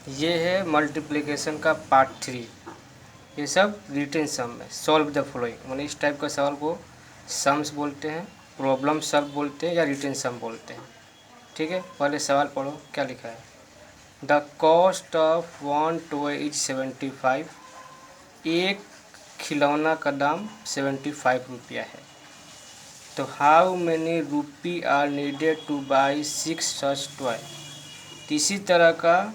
ये है मल्टीप्लिकेशन का पार्ट 3। ये सब रिटन सम में सॉल्व द फॉलोइंग, मतलब इस टाइप का सवाल को सम्स बोलते हैं, प्रॉब्लम सॉल्व बोलते हैं या रिटन सम बोलते हैं। ठीक है, पहले सवाल पढ़ो क्या लिखा है। The cost of one toy is 75। एक खिलौना का दाम 75 रुपया है। तो how many rupee are needed to buy 6 such toy. इसी तरह का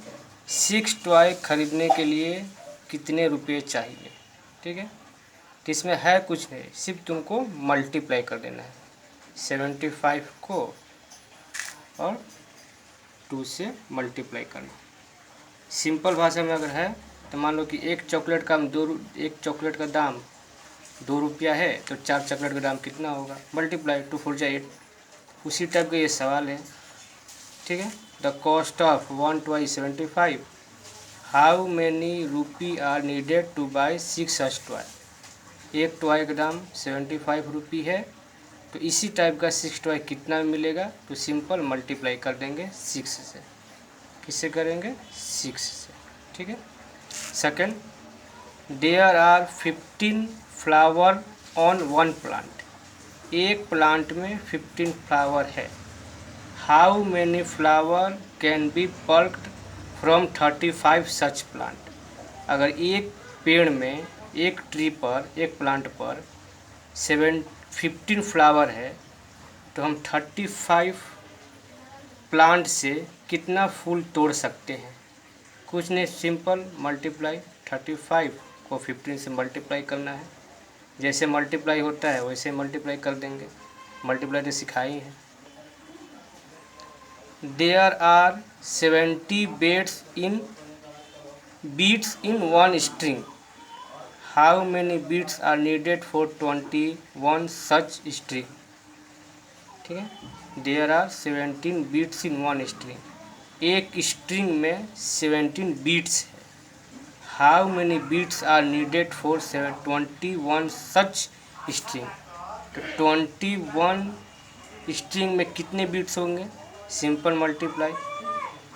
6 टॉय खरीदने के लिए कितने रुपये चाहिए। ठीक है, तो इसमें है कुछ नहीं, सिर्फ तुमको मल्टीप्लाई कर देना है 75 को और 2 से मल्टीप्लाई करना। सिंपल भाषा में अगर है तो मान लो कि एक चॉकलेट का दाम 2 रुपया है, तो 4 चॉकलेट का दाम कितना होगा, मल्टीप्लाई 2 4 जा 8। उसी टाइप का ये सवाल है। ठीक है, the cost of one toy 75। How many rupee are needed to buy 6 such toy. एक टॉय का दाम 75 रुपी है, तो इसी टाइप का 6 टॉय कितना मिलेगा, तो सिंपल मल्टीप्लाई कर देंगे 6 से। किससे करेंगे, 6 से। ठीक है। Second, there are 15 flower on one plant. एक प्लांट में 15 फ्लावर है। How many flower can be plucked from 35 such plant. अगर एक पेड़ में, एक ट्री पर, एक प्लांट पर 15 फ्लावर है, तो हम 35 प्लांट से कितना फूल तोड़ सकते हैं। कुछ नहीं, सिंपल मल्टीप्लाई 35 को 15 से मल्टीप्लाई करना है। जैसे मल्टीप्लाई होता है वैसे मल्टीप्लाई कर देंगे, मल्टीप्लाई तो सिखाई है। There are 70 beads in one string. How many beads are needed for 21 such string. ठीक है, there are 17 beads in one string. एक स्ट्रिंग में 17 बीट्स है। How many beads are needed for 21 such string. तो 21 string में कितने beats होंगे, simple multiply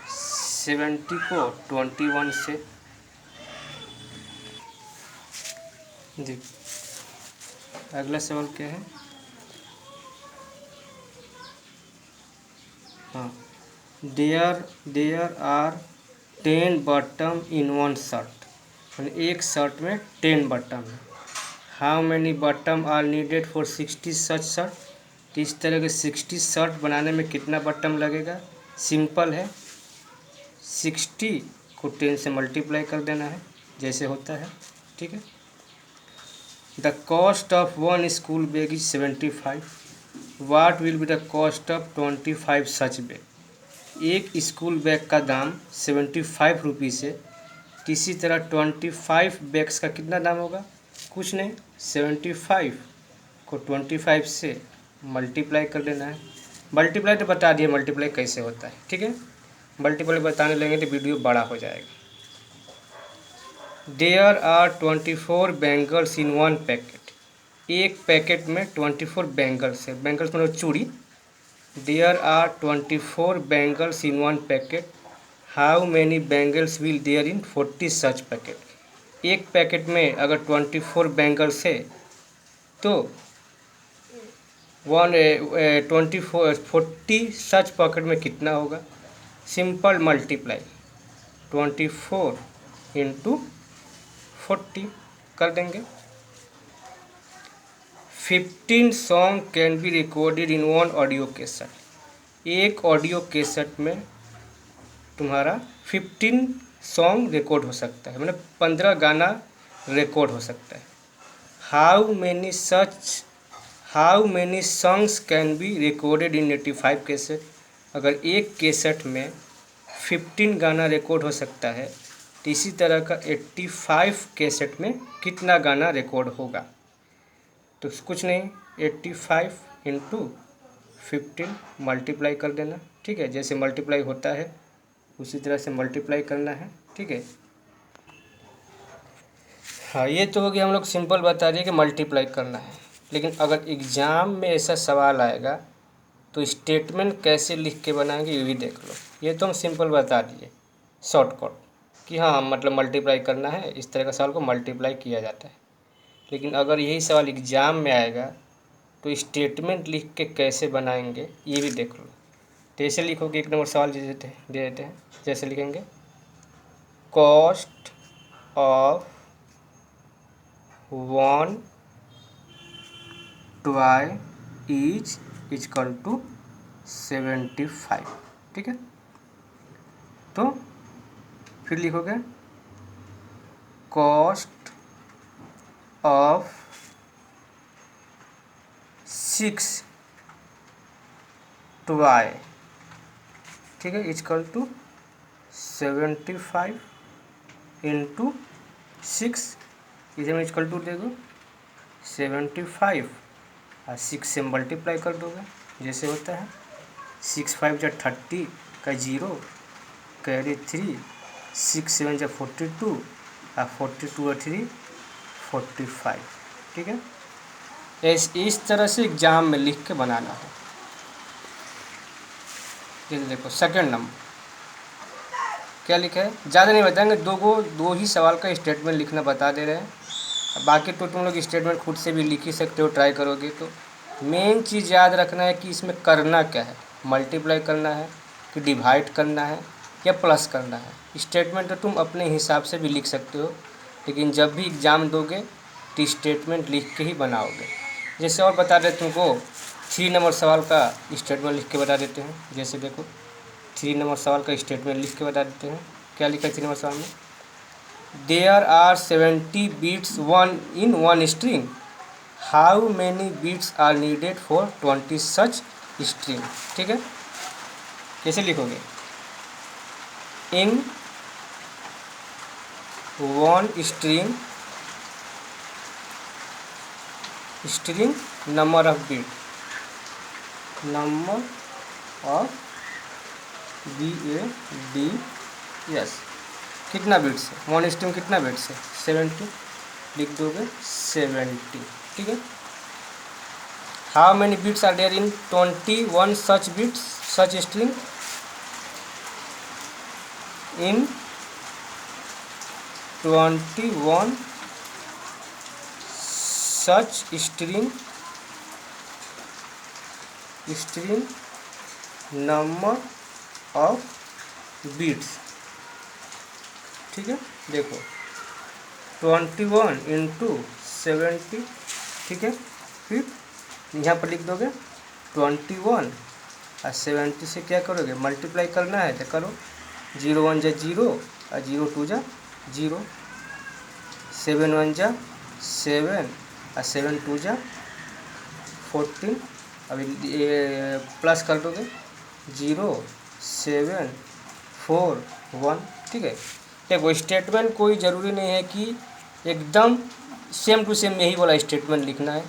70 को 21 से। जी, अगला सवाल क्या है। हाँ, there are 10 button in one shirt. एक शर्ट में 10 बटन है। How many button are needed for 60 such shirt. तो इस तरह के 60 शर्ट बनाने में कितना बटन लगेगा, सिंपल है 60 को 10 से मल्टीप्लाई कर देना है, जैसे होता है। ठीक है। The cost of one school bag is 75। What will be the cost of 25 such bag. एक स्कूल बैग का दाम 75 रुपीज़ है, इसी तरह 25 बैग्स का कितना दाम होगा, कुछ नहीं, 75 को 25 से मल्टीप्लाई कर देना है। मल्टीप्लाई तो बता दिए मल्टीप्लाई कैसे होता है। ठीक है, मल्टीप्लाई बताने लगेंगे तो वीडियो बड़ा हो जाएगा। There are 24 bangles in one packet. एक पैकेट में 24 बैंगल्स है, बैंगल्स मतलब चूड़ी। There are 24 bangles in one packet. How many bangles will there in 40 such packet. एक पैकेट में अगर 24 बैंगल्स है तो 40 सच पैकेट में कितना होगा, सिंपल मल्टीप्लाई 24 इंटू 40 कर देंगे। 15 song can be recorded in one audio cassette. एक ऑडियो कैसेट में तुम्हारा 15 सॉन्ग रिकॉर्ड हो सकता है, मतलब 15 गाना रिकॉर्ड हो सकता है। How many songs can be recorded in 85 cassette. अगर एक कैसेट में 15 गाना रिकॉर्ड हो सकता है, तो इसी तरह का 85 कैसेट में कितना गाना रिकॉर्ड होगा, तो कुछ नहीं 85 इंटू 15 मल्टीप्लाई कर देना। ठीक है, जैसे मल्टीप्लाई होता है उसी तरह से मल्टीप्लाई करना है। ठीक है, हाँ, ये तो हो गया, हम लोग सिंपल बता दिए कि मल्टीप्लाई करना है। लेकिन अगर एग्ज़ाम में ऐसा सवाल आएगा तो स्टेटमेंट कैसे लिख के बनाएंगे ये भी देख लो। ये तो हम सिंपल बता दिए शॉर्टकट। कि हाँ मतलब मल्टीप्लाई करना है, इस तरह का सवाल को मल्टीप्लाई किया जाता है। लेकिन अगर यही सवाल एग्ज़ाम में आएगा तो स्टेटमेंट लिख के कैसे बनाएंगे ये भी देख लो। तो ऐसे लिखोगे, 1 नंबर सवाल दे देते हैं, जैसे लिखेंगे cost of 1 toy is equal to 75। ठीक है, तो फिर लिखोगे कॉस्ट ऑफ 6 टॉय, ठीक है, इक्वल टू 75 इंटू 6, इसे में इक्वल टू देखो 75 और 6 से मल्टीप्लाई कर दोगे जैसे होता है 6 5 जा 30 का 0 कैरी 3, 6 7 जा 42 और 42 और 3 45। ठीक है, इस तरह से एग्जाम में लिख के बनाना है। ये देखो सेकंड नंबर क्या लिखा है, ज़्यादा नहीं बताएंगे, दो ही सवाल का स्टेटमेंट लिखना बता दे रहे हैं। बाकी तो तुम लोग स्टेटमेंट खुद से भी लिख ही सकते हो, ट्राई करोगे तो। मेन चीज़ याद रखना है कि इसमें करना क्या है, मल्टीप्लाई करना है कि डिवाइड करना है या प्लस करना है। स्टेटमेंट तो तुम अपने हिसाब से भी लिख सकते हो, लेकिन जब भी एग्ज़ाम दोगे तो स्टेटमेंट लिख के ही बनाओगे। जैसे और बता देते तुमको 3 नंबर सवाल का स्टेटमेंट लिख के बता देते हैं। जैसे देखो 3 नंबर सवाल का स्टेटमेंट लिख के बता देते हैं। क्या लिखा है 3 नंबर सवाल में, there are 70 beads in one string, how many beads are needed for 20 such string. ठीक है, कैसे लिखोगे, in one string number of beat, number of BADS कितना बिट्स है, वन स्ट्रिंग कितना बिट्स है 70, लिख दोगे 70। ठीक है, how many bits are there in 21 such bits such string, in 21 such string number of beats. ठीक है, देखो 21 इंटू 70। ठीक है, फिर यहाँ पर लिख दोगे 21 और 70 से क्या करोगे, मल्टीप्लाई करना है तो करो, 0 1 जा 0 और 0 2 जा 0, 7 1 जा 7 और 7 2 जा 14। अभी प्लस कर दोगे 0 7 4 1। ठीक है, देखो स्टेटमेंट कोई ज़रूरी नहीं है कि एकदम सेम टू सेम यही वाला स्टेटमेंट लिखना है।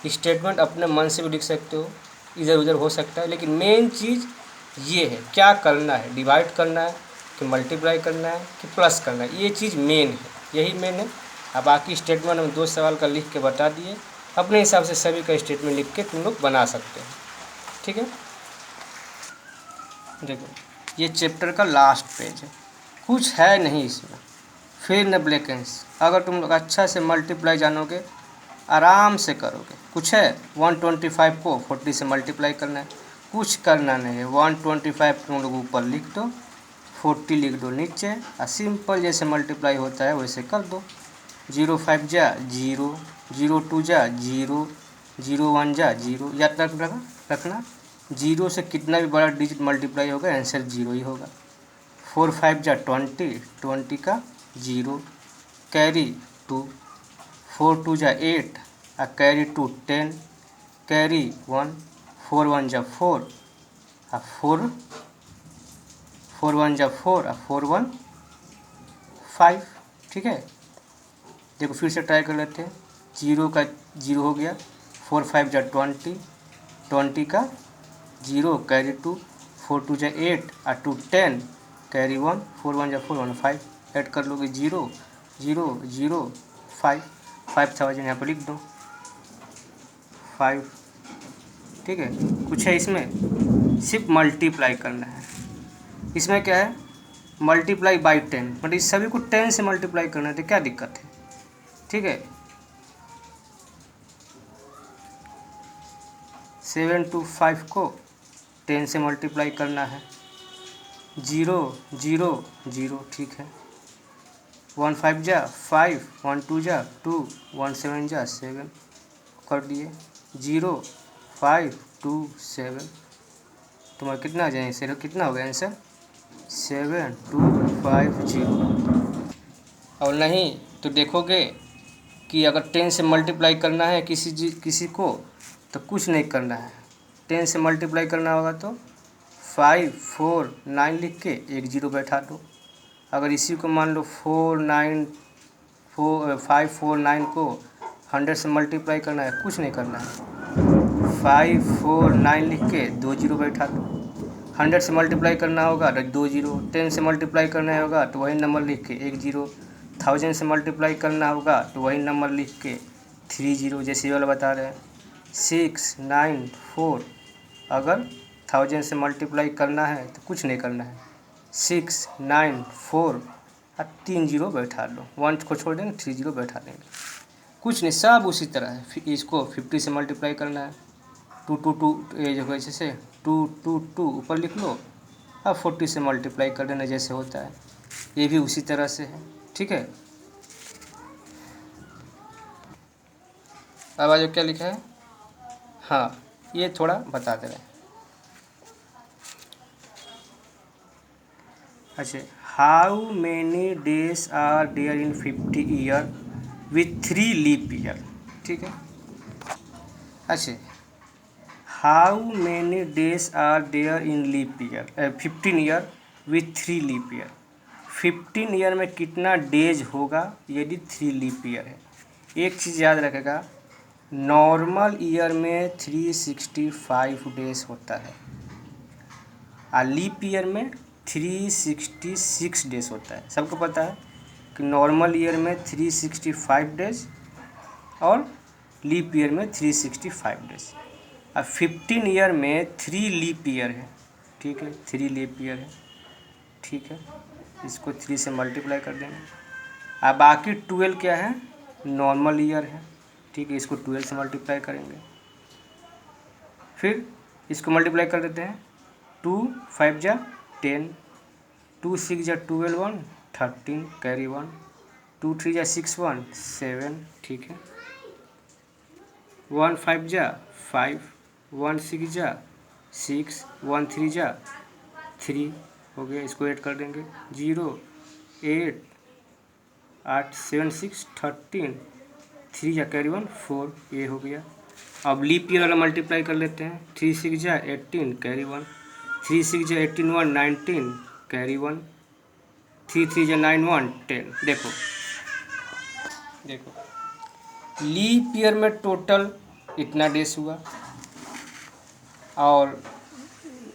स्टेटमेंट अपने मन से भी लिख सकते हो, इधर उधर हो सकता है, लेकिन मेन चीज़ ये है क्या करना है, डिवाइड करना है कि मल्टीप्लाई करना है कि प्लस करना है, ये चीज़ मेन है, यही मेन है। अब बाकी स्टेटमेंट हम 2 सवाल का लिख के बता दिए, अपने हिसाब से सभी का स्टेटमेंट लिख के तुम लोग बना सकते हो। ठीक है, देखो ये चैप्टर का लास्ट पेज है, कुछ है नहीं इसमें, फिर न ब्लैकेंस। अगर तुम लोग अच्छा से मल्टीप्लाई जानोगे आराम से करोगे। कुछ है 125 को 40 से मल्टीप्लाई करना है, कुछ करना नहीं है। 125 तुम लोग ऊपर लिख दो, 40 लिख दो नीचे, और सिंपल जैसे मल्टीप्लाई होता है वैसे कर दो। 0 5 जा 0, 0 2 जा 0, 0 1 जा 0, याद रखना 0 से कितना भी बड़ा डिजिट मल्टीप्लाई होगा आंसर 0 ही होगा। 4 5 जा 20, 20 का 0, कैरी 2, 4 2 जा 8 और कैरी 2 10, कैरी 1, 4 1 जा 4 और 4 1 जा 4 और 4 1 5। ठीक है, देखो फिर से ट्राई कर लेते हैं। 0 का 0 हो गया, 4 5 जा 20, 20 का 0 कैरी 2, 4 2 जा 8 और 2 10, कैरी 1, 4 1 जा 4 1 5। ऐड कर लोगे 0 0 0 5, 5 था यहाँ पर लिख दो 5। ठीक है, कुछ है इसमें, सिर्फ मल्टीप्लाई करना है। इसमें क्या है मल्टीप्लाई बाई 10, बट इस सभी को 10 से मल्टीप्लाई करना है तो क्या दिक्कत है, ठीक है। 7 to 5 को 10 से मल्टीप्लाई करना है, 0 0 0, ठीक है। 1 5 जा 5, 1 2 जा 2, 1 7 जा 7 कर दिए, 0 5 2 7, तुम्हारा कितना आ जाए आंसर, कितना हो गया आंसर 7 2 5 0। और नहीं तो देखोगे कि अगर 10 से मल्टीप्लाई करना है किसी को तो कुछ नहीं करना है, 10 से मल्टीप्लाई करना होगा तो 5 4 9 लिख के एक 0 बैठा दो। अगर इसी को मान लो 5 4 9 को 100 से मल्टीप्लाई करना है, कुछ नहीं करना है, 5 4 9 लिख के 2 0 बैठा दो। 100 से मल्टीप्लाई करना होगा तो 2 0, 10 से मल्टीप्लाई करना होगा तो वही नंबर लिख के एक 0, 1000 से मल्टीप्लाई करना होगा तो वही नंबर लिख के 3 0, जैसे वाला बता रहे हैं 6 9 4। अगर 1000 से मल्टीप्लाई करना है तो कुछ नहीं करना है, 6 9 4 और 3 0 बैठा लो, 1 को छोड़ देंगे 3 0 बैठा देंगे, कुछ नहीं, सब उसी तरह है। फिर इसको 50 से मल्टीप्लाई करना है, 2 2 2 ये जो है जैसे 2 2 2 ऊपर लिख लो, अब 40 से मल्टीप्लाई कर देना जैसे होता है, ये भी उसी तरह से है, ठीक है। अब आज क्या लिखा है, हाँ ये थोड़ा बता दे रहे हैं। अच्छा, how many days are there in 50 year with 3 leap year, ठीक है। अच्छा, how many days are there in leap year 15 year with 3 leap year, 15 year में कितना डेज होगा यदि 3 लीप ईयर है। एक चीज़ याद रखेगा, नॉर्मल ईयर में 365 डेज होता है और लीप ईयर में 366 डेज होता है। सबको पता है कि नॉर्मल ईयर में 365 डेज और लीप ईयर में 365 डेज, और 15 ईयर में 3 लीप ईयर है, ठीक है, 3 लीप ईयर है, ठीक है। इसको 3 से मल्टीप्लाई कर देंगे, अब बाकी 12 क्या है, नॉर्मल ईयर है, ठीक है, इसको 12 से मल्टीप्लाई करेंगे, फिर इसको मल्टीप्लाई कर देते हैं, 2 5 जा 10, 2 6 जा 12 1 13 कैरी 1, 2 3 जा 6 1 7, ठीक है, 1 5 जा 5, 1 6 जा 6, 1 3 जा 3 हो गया, इसको ऐड कर देंगे, 0 8 8 7 6 13, 3 जा कैरी 1 4, ये हो गया। अब लीप ईयर वाला मल्टीप्लाई कर लेते हैं, 3 6 जा 18 कैरी 1, 3 6 जा 18 1 19 कैरी 1, 3 3 जा 9 1 10। देखो देखो लीप ईयर में टोटल इतना डेज हुआ और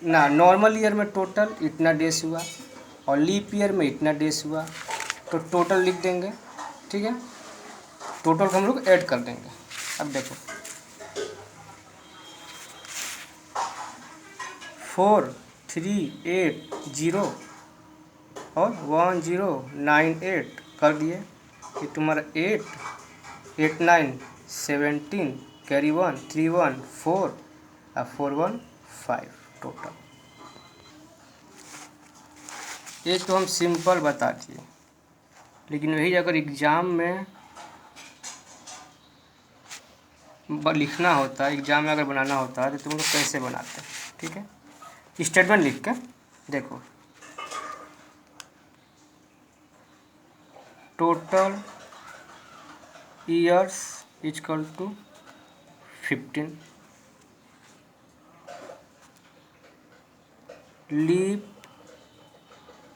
ना नॉर्मल ईयर में टोटल इतना डेज हुआ और लीप ईयर में इतना डेज हुआ, तो टोटल लिख देंगे, ठीक है, टोटल को हम लोग ऐड कर देंगे। अब देखो 4 3 8 0 और 1 0 9 8 कर दिए, ये तुम्हारा 8 8 9 17 कैरी 1 3 1 4 और 4 1 5 टोटल। ये तो हम सिंपल बता दिए, लेकिन वही अगर एग्ज़ाम में लिखना होता है, एग्ज़ाम में अगर बनाना होता है तो तुम लोग कैसे बनाते हैं, ठीक है। स्टेटमेंट लिख के देखो, total years equal to 15, leap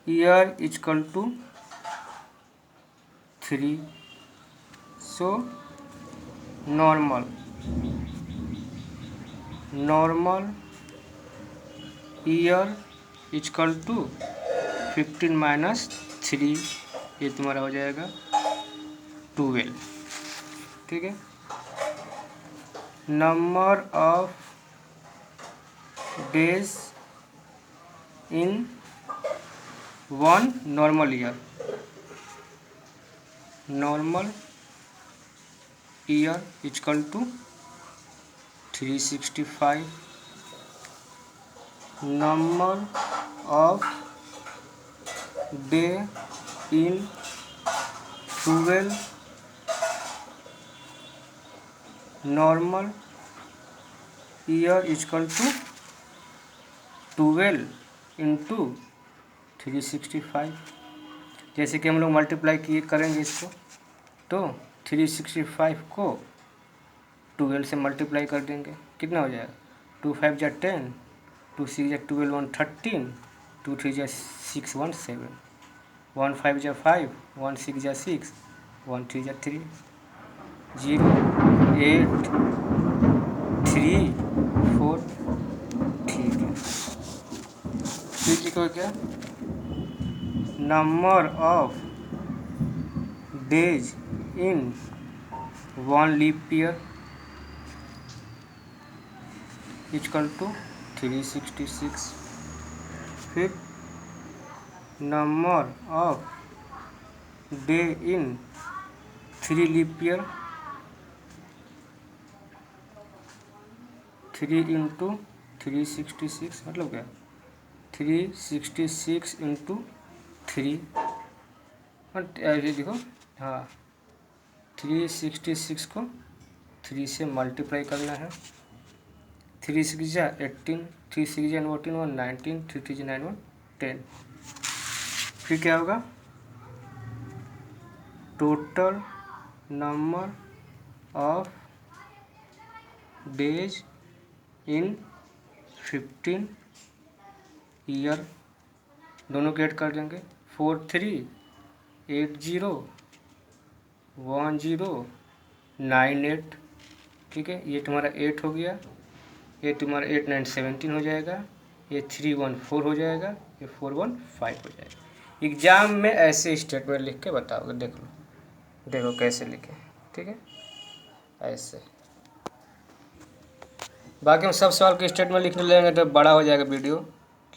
year equal to 3, so normal year equal to 15 minus 3, ये तुम्हारा हो जाएगा 12, ठीक है। Number of days in 1 normal year, normal year equal to 365 number of day in 12 normal year equal to 12 into 365। जैसे कि हम लोग मल्टीप्लाई किए करेंगे इसको, तो 365 को 12 से मल्टीप्लाई कर देंगे, कितना हो जाएगा, 2 5 जा 10, 2 6 जा 12, 1 13, 2 3 जा 6 1 7, 1 5 जा 5, 1 6 जा 6, 1 3 जा 3, 0 8 3 4, ठीक है। फिर लिखो क्या, number of days in 1 leap year equal to 366। फिर number of day in 3 leap year, 3 into 366 मतलब क्या, 366 इंटू 3, देखो हाँ 366 को 3 से मल्टीप्लाई करना है, 3 6 जा 18, 3 6 जा 14 1 19, 3 3 जा 9 1 10। फिर क्या होगा, total number of days in 15 year, दोनों को ऐड कर देंगे, 4 3 8 0 1 0 9 8, ठीक है। ये तुम्हारा 8 हो गया, ये तुम्हारा 8 9 17 हो जाएगा, ये 3 1 4 हो जाएगा, ये 4 1 5 हो जाएगा। एग्जाम में ऐसे स्टेटमेंट लिख के बताओगे, देख लो, देखो कैसे लिखे, ठीक है ऐसे। बाकी हम सब सवाल के स्टेटमेंट लिखने लगेंगे तो बड़ा हो जाएगा वीडियो,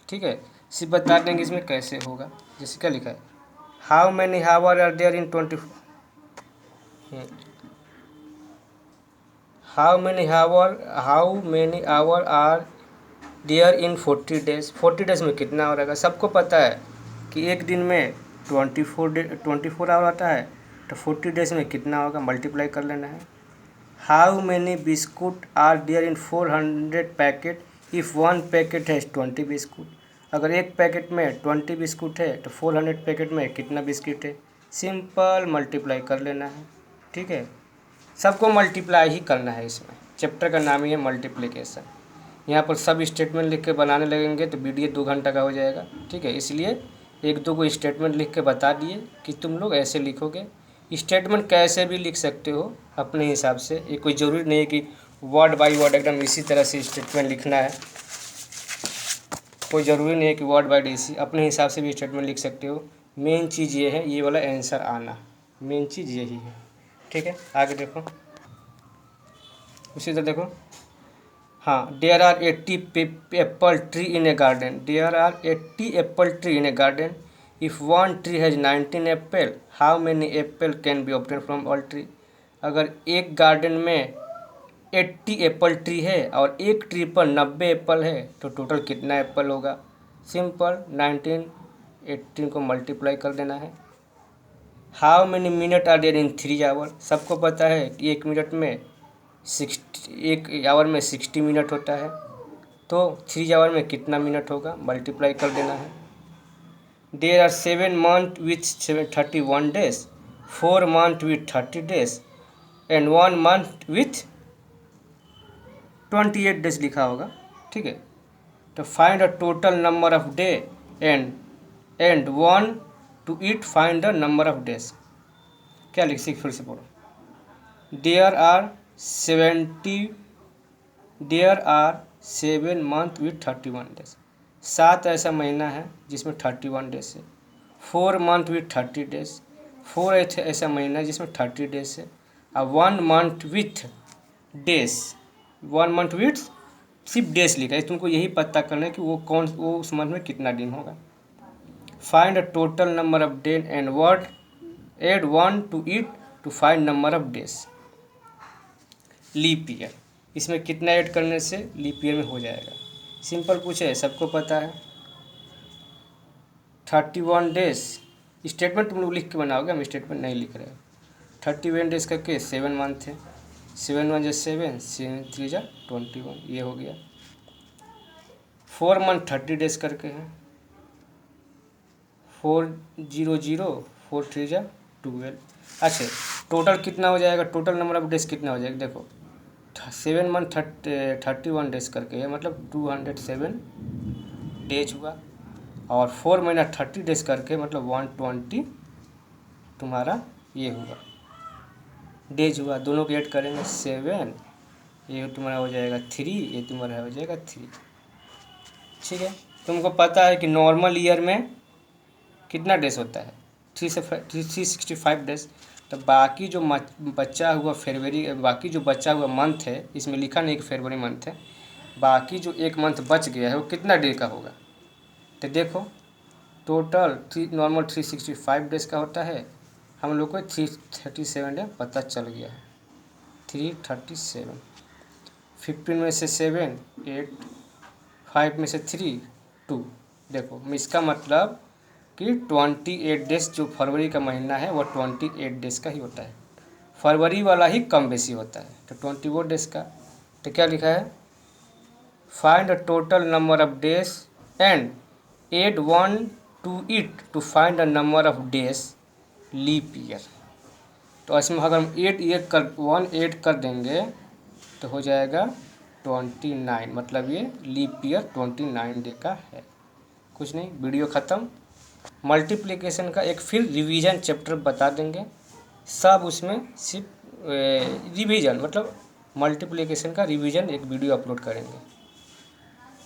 ठीक है। सिर्फ बता देंगे इसमें कैसे होगा। जैसे क्या लिखा है, how many hour are there in 24, how many hour are there in 40 days, 40 days में कितना आवर आएगा। सबको पता है कि एक दिन में 24 आवर आता है, तो 40 डेज में कितना होगा, मल्टीप्लाई कर लेना है। How many biscuit are there in 400 packet if 1 packet है 20 बिस्कुट, अगर एक पैकेट में 20 बिस्कुट है तो 400 पैकेट में कितना बिस्किट है, सिंपल मल्टीप्लाई कर लेना है, ठीक है। सबको मल्टीप्लाई ही करना है, इसमें चैप्टर का नाम ही है मल्टीप्लिकेशन। यहाँ पर सब स्टेटमेंट लिख के बनाने लगेंगे तो वीडियो 2 घंटा का हो जाएगा, ठीक है। इसलिए 1 2 को स्टेटमेंट लिख के बता दिए कि तुम लोग ऐसे लिखोगे। स्टेटमेंट कैसे भी लिख सकते हो अपने हिसाब से, ये कोई ज़रूरी नहीं है कि वर्ड बाय वर्ड एकदम इसी तरह से स्टेटमेंट लिखना है, कोई ज़रूरी नहीं है कि वर्ड बाय इसी, अपने हिसाब से भी स्टेटमेंट लिख सकते हो। मेन चीज़ ये है, ये वाला आंसर आना, मेन चीज़ यही है, ठीक है। आगे देखो, उसी तरह देखो, हाँ, there are 80 apple tree in a garden, there are 80 apple tree in a garden if 1 tree has 19 apple, how many apple can be obtain from all tree. अगर एक गार्डन में 80 एप्पल ट्री है और एक ट्री पर 90 Apple है तो total कितना एप्पल होगा, सिंपल 19 18 को मल्टीप्लाई कर देना है। How many minute are there in 3 hour, सबको पता है कि 1 मिनट में 1 आवर में 60 मिनट होता है, तो 3 आवर में कितना मिनट होगा, मल्टीप्लाई कर देना है। There are 7 month with 31 days, 4 month with 30 days and 1 month with 28 days लिखा होगा, ठीक है। तो find the total number of day and 1 to it find the number of days. क्या लिख सीख फिर से पढ़ो, there are 7 month with 31 days, 7 ऐसा महीना है जिसमें 31 डेज है। 4 मंथ विथ 30 डेज, 4 ऐसा महीना है जिसमें 30 डेज है। और 1 month with days, 1 month with सिर्फ डेज लिखा है, तुमको यही पता करना है कि वो उस मंथ में कितना दिन होगा। Find a total number of day and word add 1 to it to find number of days. Leap year, इसमें कितना ऐड करने से लीप ईयर में हो जाएगा? सिंपल पूछे, सबको पता है 31 डेज। स्टेटमेंट तुम लोग लिख के बनाओगे, हम स्टेटमेंट नहीं लिख रहे हैं। 31 डेज करके 7 मंथ है, 7 1 7, 7 3 21, ये हो गया। 4 मंथ 30 डेज करके हैं, 4 0 0, 4 3 12। अच्छा, टोटल कितना हो जाएगा? टोटल नंबर ऑफ डेज कितना हो जाएगा? देखो 7 मंथ 31 डेज करके है, मतलब 207 डेज हुआ। और 4 महीना 30 डेज करके मतलब 120 तुम्हारा ये हुआ डेज हुआ। दोनों को ऐड करेंगे 7, ये तुम्हारा हो जाएगा 3, ये तुम्हारा हो जाएगा 3। ठीक है, तुमको पता है कि नॉर्मल ईयर में कितना डेज होता है? 365 डेज। तो बाकी जो बचा हुआ फरवरी, बाकी जो बचा हुआ मंथ है, इसमें लिखा नहीं कि फरवरी मंथ है, बाकी जो एक मंथ बच गया है वो कितना डे का होगा? तो देखो टोटल नॉर्मल 365 डेज का होता है, हम लोग को 337 डे पता चल गया है। 337, 15 में से 7 8, 5 में से 3 2। देखो इसका मतलब कि 28 डेज जो फरवरी का महीना है वो 28 डेज का ही होता है। फरवरी वाला ही कम बेसी होता है, तो 24 डेज का। तो क्या लिखा है? Find the total number of days and add 1 to it to find the number of days leap year. तो इसमें अगर हम 1 ऐड कर देंगे तो हो जाएगा 29, मतलब ये लीप ईयर 29 डे का है। कुछ नहीं, वीडियो ख़त्म। मल्टीप्लिकेशन का एक फिर रिवीजन चैप्टर बता देंगे, सब उसमें सिर्फ रिवीजन मतलब मल्टीप्लिकेशन का रिवीजन एक वीडियो अपलोड करेंगे।